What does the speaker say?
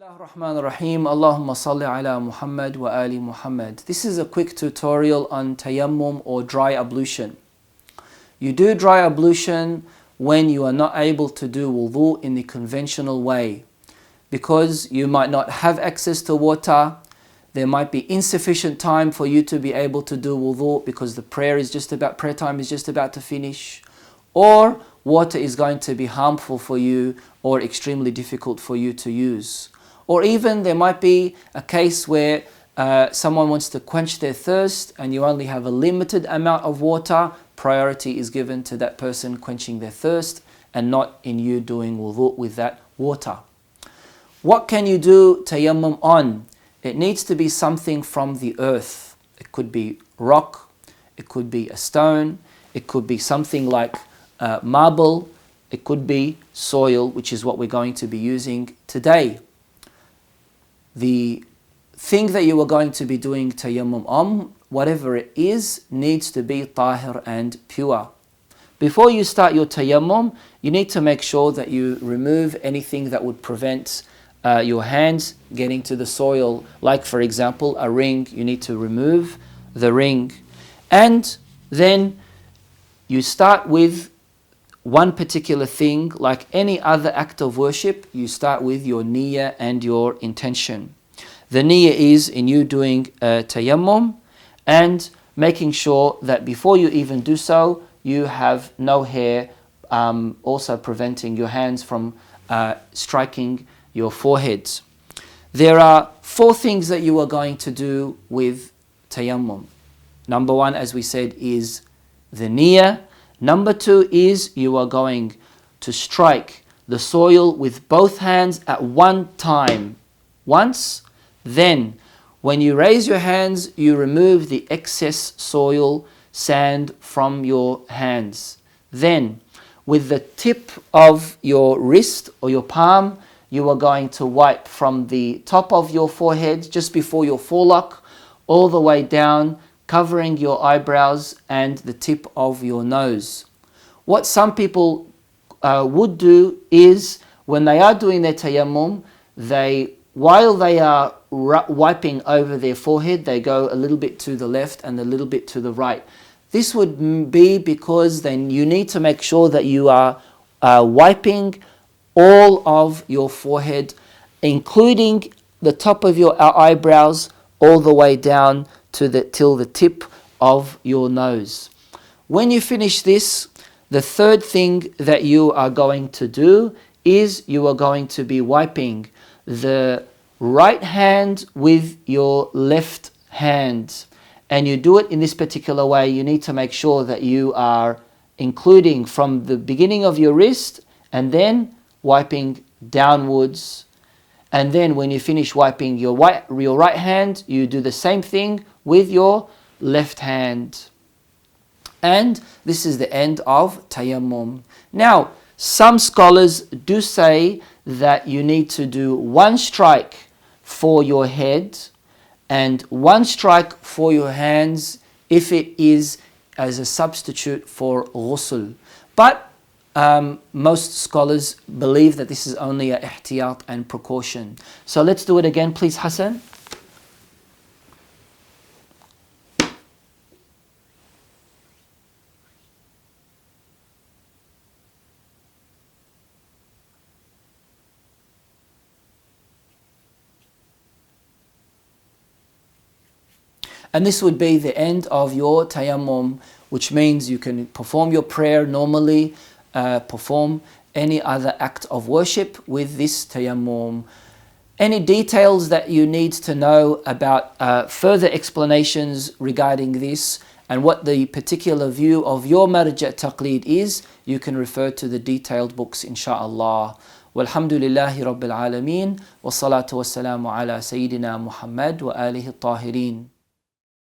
Bismillahir Rahim. Allahumma salli ala Muhammad wa ali Muhammad. This is a quick tutorial on tayammum or dry ablution. You do dry ablution when you are not able to do wudu in the conventional way, because you might not have access to water. There might be insufficient time for you to be able to do wudu because the prayer time is just about to finish, or water is going to be harmful for you or extremely difficult for you to use. Or even there might be a case where someone wants to quench their thirst and you only have a limited amount of water. Priority is given to that person quenching their thirst and not in you doing wudu with that water. What can you do tayammum on? It needs to be something from the earth. It could be rock, it could be a stone, it could be something like marble, it could be soil, which is what we're going to be using today. The thing that you are going to be doing tayammum on, whatever it is, needs to be tahir and pure. Before you start your tayammum, you need to make sure that you remove anything that would prevent your hands getting to the soil. Like for example, a ring, you need to remove the ring. And then you start with one particular thing. Like any other act of worship, you start with your niyyah and your intention. The niyyah is in you doing tayammum and making sure that before you even do so, you have no hair also preventing your hands from striking your forehead. There are 4 things that you are going to do with tayammum. Number 1, as we said, is the niyyah. Number 2 is you are going to strike the soil with both hands at one time. Once, then when you raise your hands, you remove the excess soil, sand from your hands. Then, with the tip of your wrist or your palm, you are going to wipe from the top of your forehead, just before your forelock, all the way down, covering your eyebrows and the tip of your nose. What some people would do is, when they are doing their tayammum, while they are wiping over their forehead, they go a little bit to the left and a little bit to the right. This would be because then you need to make sure that you are wiping all of your forehead, including the top of your eyebrows, all the way down to till the tip of your nose. When you finish this, the third thing that you are going to do is you are going to be wiping the right hand with your left hand. And you do it in this particular way. You need to make sure that you are including from the beginning of your wrist and then wiping downwards. And then when you finish wiping your right hand, you do the same thing with your left hand. And this is the end of tayammum. Now, some scholars do say that you need to do 1 strike for your head and 1 strike for your hands if it is as a substitute for ghusl. But most scholars believe that this is only a ihtiyat and precaution. So let's do it again, please, Hassan. And this would be the end of your tayammum, which means you can perform your prayer normally, perform any other act of worship with this tayammum. Any details that you need to know about further explanations regarding this and what the particular view of your marja' taqleed is, you can refer to the detailed books, insha'Allah. Walhamdulillahi Rabbil Alameen, wa salatu wa salamu ala Sayyidina Muhammad wa alihi tahirin.